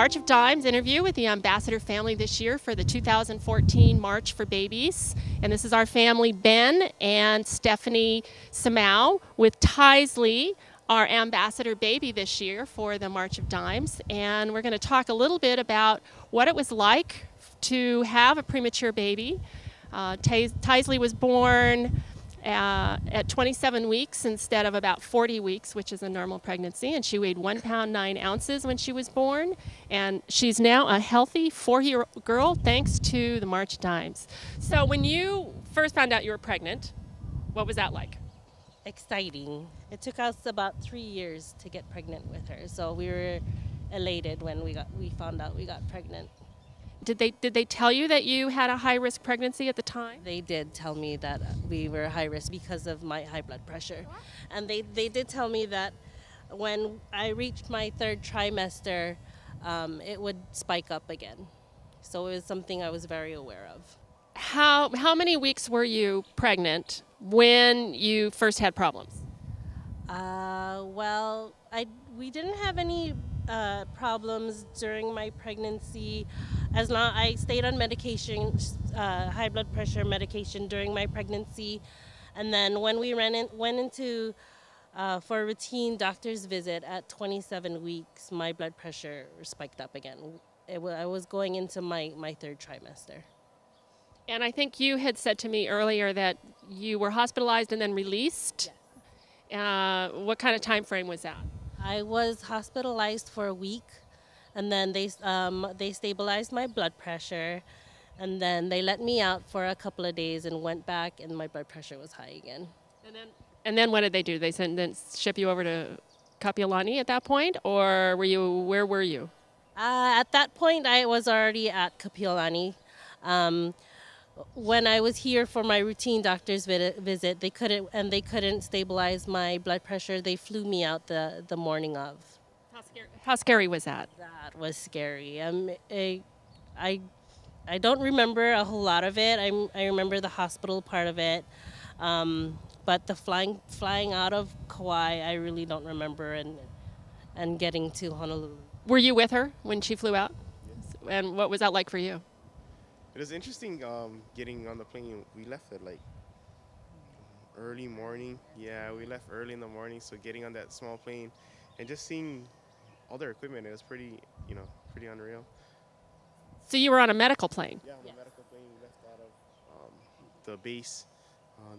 March of Dimes interview with the Ambassador family this year for the 2014 March for Babies. And this is our family, Ben and Stephanie Simao, with Taislee, our Ambassador baby this year for the March of Dimes. And we're going to talk a little bit about what it was like to have a premature baby. Taislee was born at 27 weeks instead of about 40 weeks, which is a normal pregnancy, and she weighed 1 pound 9 ounces when she was born, and she's now a healthy 4-year-old girl thanks to the March Dimes. So when you first found out you were pregnant, what was that like? Exciting. It took us about 3 years to get pregnant with her, so we were elated when we found out we got pregnant. Did they tell you that you had a high-risk pregnancy at the time? They did tell me that we were high risk because of my high blood pressure. And they did tell me that when I reached my 3rd trimester, it would spike up again. So it was something I was very aware of. How many weeks were you pregnant when you first had problems? Well, we didn't have any problems during my pregnancy. As long I stayed on medication, high blood pressure medication during my pregnancy, and then when we went into for a routine doctor's visit at 27 weeks, my blood pressure spiked up again. I was going into my 3rd trimester. And I think you had said to me earlier that you were hospitalized and then released. Yes. What kind of time frame was that? I was hospitalized for a week, and then they stabilized my blood pressure, and then they let me out for a couple of days and went back, and my blood pressure was high again. And then what did they do? They then ship you over to Kaua'i at that point, or where were you? At that point, I was already at Kaua'i. When I was here for my routine doctor's visit, they couldn't stabilize my blood pressure. They flew me out the morning of. How scary was that? That was scary. I don't remember a whole lot of it. I remember the hospital part of it, but the flying out of Kaua'i, I really don't remember, and getting to Honolulu. Were you with her when she flew out? Yes. And what was that like for you? It was interesting getting on the plane. We left at like early morning. Yeah, we left early in the morning, so getting on that small plane and just seeing all their equipment, it was pretty unreal. So you were on a medical plane? Yeah, on a medical plane. We left out of the base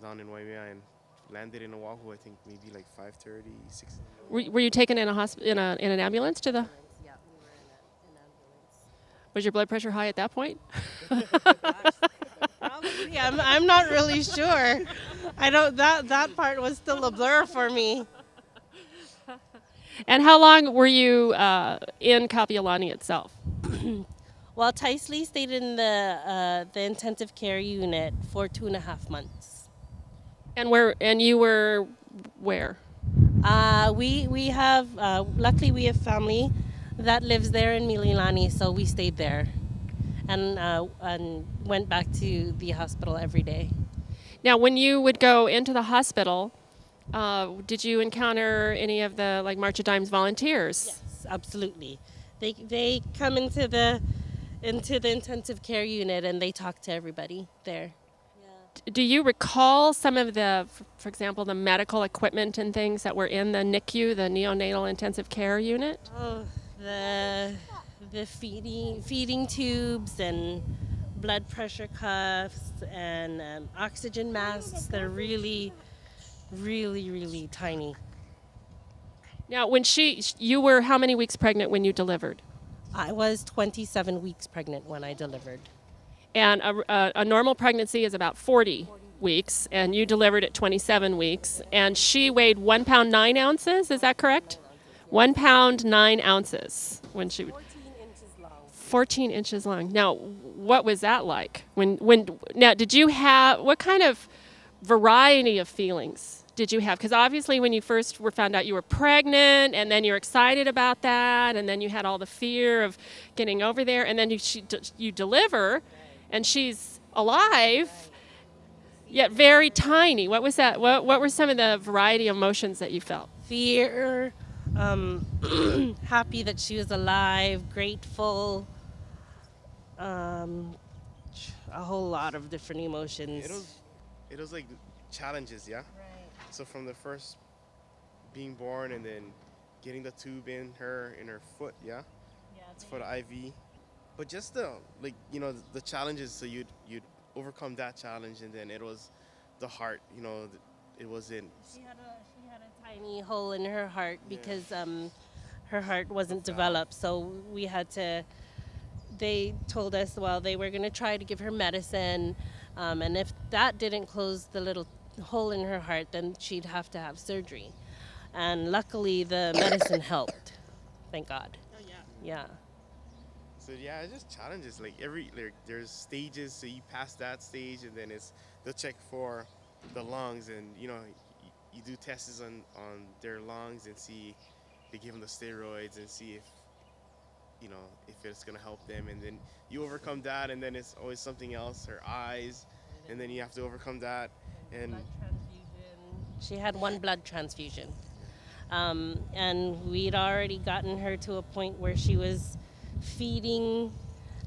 down in Waimea and landed in Oahu, I think maybe like 5:30, 6. Were you taken in in an ambulance to the? Yeah, we were in an ambulance. Was your blood pressure high at that point? Probably. I'm not really sure. I don't. That part was still a blur for me. And how long were you in Kaua'i itself? Well, Taislee stayed in the intensive care unit for 2.5 months. And you were where? We have luckily we have family that lives there in Mililani, so we stayed there, and went back to the hospital every day. Now, when you would go into the hospital, did you encounter any of the March of Dimes volunteers? Yes, absolutely. They come into the intensive care unit and they talk to everybody there. Yeah. Do you recall some of the, for example, the medical equipment and things that were in the NICU, the neonatal intensive care unit? Oh, the feeding tubes and blood pressure cuffs and oxygen masks. They're really, really, really tiny. Now, you were how many weeks pregnant when you delivered? I was 27 weeks pregnant when I delivered. And a normal pregnancy is about 40 weeks, and you delivered at 27 weeks, and she weighed 1 pound 9 ounces, is that correct? 1 pound 9 ounces when she 14 inches long. 14 inches long. Now, what was that like? Now, did you have, what kind of variety of feelings did you have? Because obviously when you first found out you were pregnant, and then you're excited about that, and then you had all the fear of getting over there, and then you deliver, and she's alive, yet very tiny. What was that? What were some of the variety of emotions that you felt? Fear, happy that she was alive, grateful, um, a whole lot of different emotions. It was like challenges, yeah. Right. So from the first being born and then getting the tube in her foot, yeah. Yeah, It's for the IV. But just the the challenges. So you'd overcome that challenge, and then it was the heart. It wasn't. she had a tiny hole in her heart Yeah. because her heart wasn't Valve. developed. So we had to. They told us, well, they were going to try to give her medicine, and if that didn't close the little hole in her heart, then she'd have to have surgery. And luckily, the medicine helped. Thank God. Oh, yeah. Yeah. So yeah, it's just challenges. There's stages. So you pass that stage, and then they'll check for the lungs, and you do tests on their lungs and see. They give them the steroids and see if it's gonna help them, and then you overcome that, and then it's always something else. Her eyes, and then you have to overcome that, and Blood transfusion. She had one blood transfusion. And we'd already gotten her to a point where she was feeding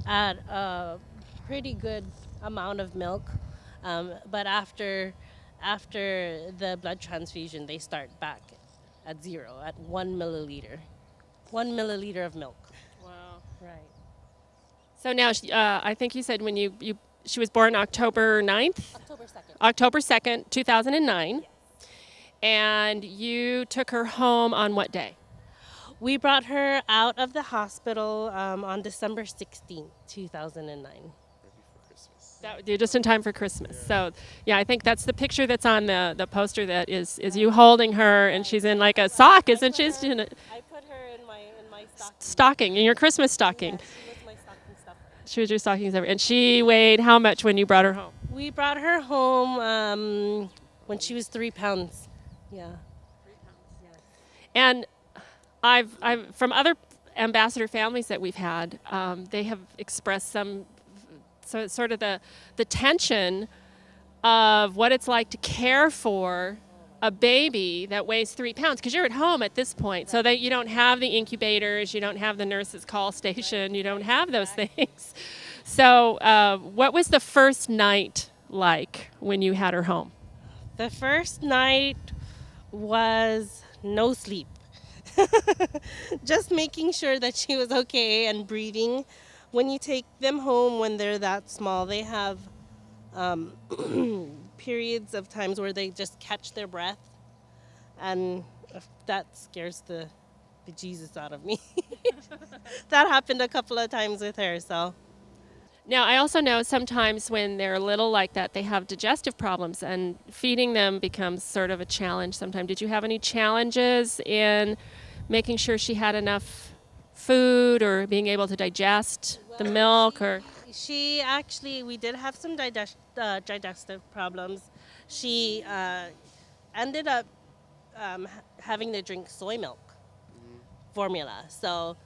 at a pretty good amount of milk. But after the blood transfusion, they start back at 0, at 1 milliliter. 1 milliliter of milk. Wow. Right. So now, I think you said when she was born October 9th? October 2nd. October 2nd, 2009. Yes. And you took her home on what day? We brought her out of the hospital on December 16th, 2009. right before Christmas. That, just in time for Christmas. Yeah. So, yeah, I think that's the picture that's on the poster that is you holding her, and she's in like a sock, isn't she? I put her in my stocking, in your Christmas stocking. Yeah, she was my stocking stuffer. She was your stocking stuffer. And she weighed how much when you brought her home? We brought her home when she was 3 pounds. Yeah. 3 pounds. Yeah. And I've from other ambassador families that we've had, they have expressed sort of the tension of what it's like to care for a baby that weighs 3 pounds, because you're at home at this point, so that you don't have the incubators, you don't have the nurse's call station, you don't have those things. So what was the first night like when you had her home? The first night was no sleep. Just making sure that she was okay and breathing. When you take them home when they're that small, they have periods of times where they just catch their breath, and that scares the Jesus out of me. That happened a couple of times with her, so. Now, I also know sometimes when they're little like that, they have digestive problems, and feeding them becomes sort of a challenge sometimes. Did you have any challenges in making sure she had enough food or being able to digest the milk? Or She actually, we did have some digestive problems. She ended up having to drink soy milk formula, so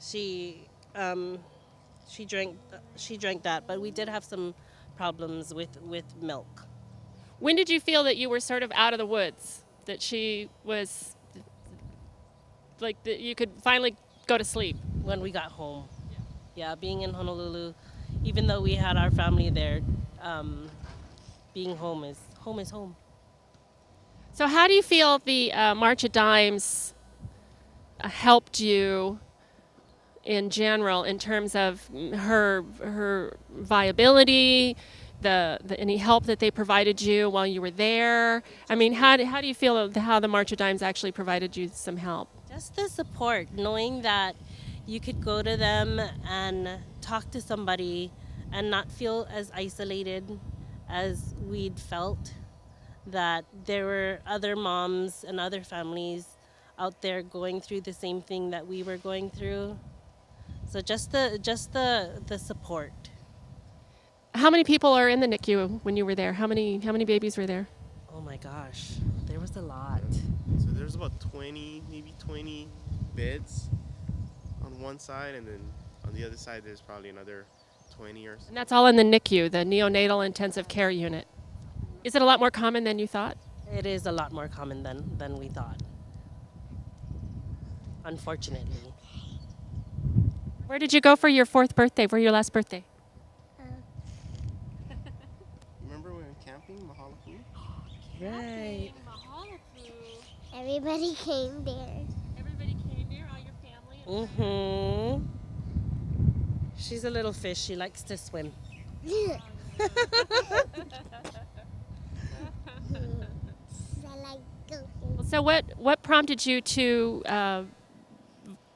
she drank that, but we did have some problems with milk. when did you feel that you were sort of out of the woods, that she was like that you could finally go to sleep? When we got home. Yeah, being in Honolulu, even though we had our family there, being home is home. So how do you feel the March of Dimes helped you in general in terms of her viability, the any help that they provided you while you were there? I mean, how do you feel how the March of Dimes actually provided you some help? Just the support, knowing that you could go to them and talk to somebody and not feel as isolated as we'd felt, that there were other moms and other families out there going through the same thing that we were going through. So just the support. How many people are in the NICU when you were there? How many babies were there? Oh my gosh, there was a lot. So there's about 20 beds on one side, and then on the other side there's probably another 20 or so. And that's all in the NICU, the neonatal intensive care unit. Is it a lot more common than you thought? It is a lot more common than we thought. unfortunately. Where did you go for your 4th birthday? For your last birthday? Remember when we were camping, Mahalaku? Right. Everybody came there. Everybody came here, all your family. Mm-hmm. She's a little fish. She likes to swim. I like goofy. So what prompted you to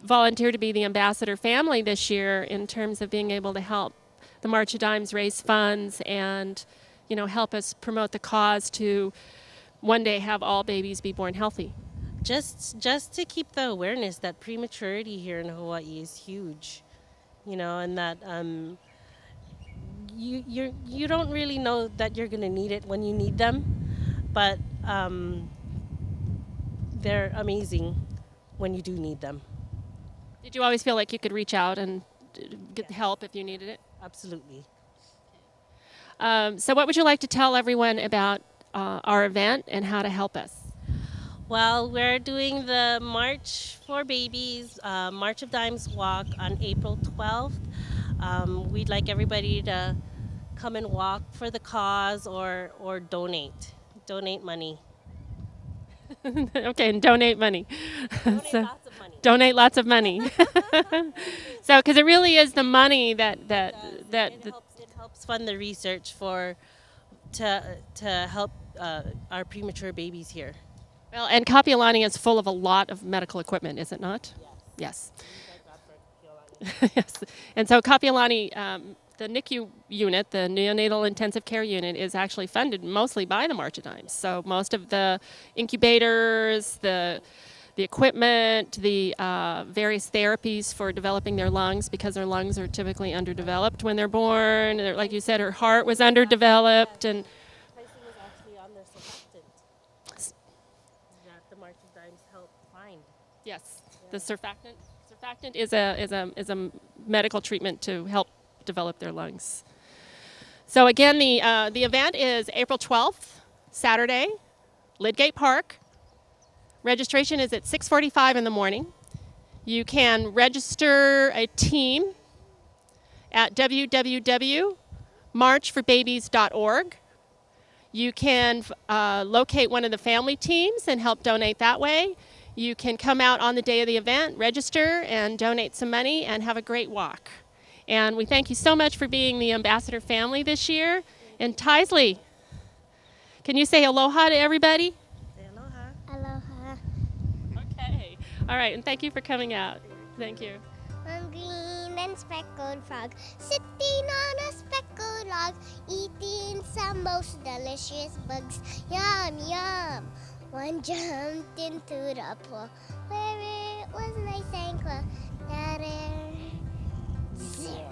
volunteer to be the ambassador family this year in terms of being able to help the March of Dimes raise funds and, you know, help us promote the cause to one day have all babies be born healthy? Just to keep the awareness that prematurity here in Hawaii is huge, you know, and that you don't really know that you're gonna need it when you need them, but they're amazing when you do need them. Did you always feel like you could reach out and get help if you needed it? Absolutely. So what would you like to tell everyone about our event and how to help us? Well, we're doing the March for Babies, March of Dimes walk on April 12th. We'd like everybody to come and walk for the cause or donate money. Okay, and donate money. Donate So- lots of money. donate lots of money. So, because it really is the money that It helps fund the research to help our premature babies here. well, and Kapiolani is full of a lot of medical equipment, is it not? Yes. Yes. And so Kapiolani, the NICU unit, the neonatal intensive care unit, is actually funded mostly by the March of Dimes. So most of the incubators, the equipment, the various therapies for developing their lungs, because their lungs are typically underdeveloped when they're born. Like you said, her heart was underdeveloped, and Taislee was actually on the surfactant that the March of Dimes helped find. yes, the surfactant. Surfactant is a medical treatment to help develop their lungs. So again, the event is April 12th, Saturday, Lidgate Park. Registration is at 6:45 in the morning. You can register a team at www.marchforbabies.org. You can locate one of the family teams and help donate that way. You can come out on the day of the event, register, and donate some money and have a great walk. And we thank you so much for being the ambassador family this year. And Taislee, can you say aloha to everybody? Say aloha. Aloha. Okay. All right, and thank you for coming out. Thank you. One green and speckled frog sitting on a speckled log, eating some most delicious bugs. Yum, yum. One jumped into the pool where it was nice and cool. Water 0.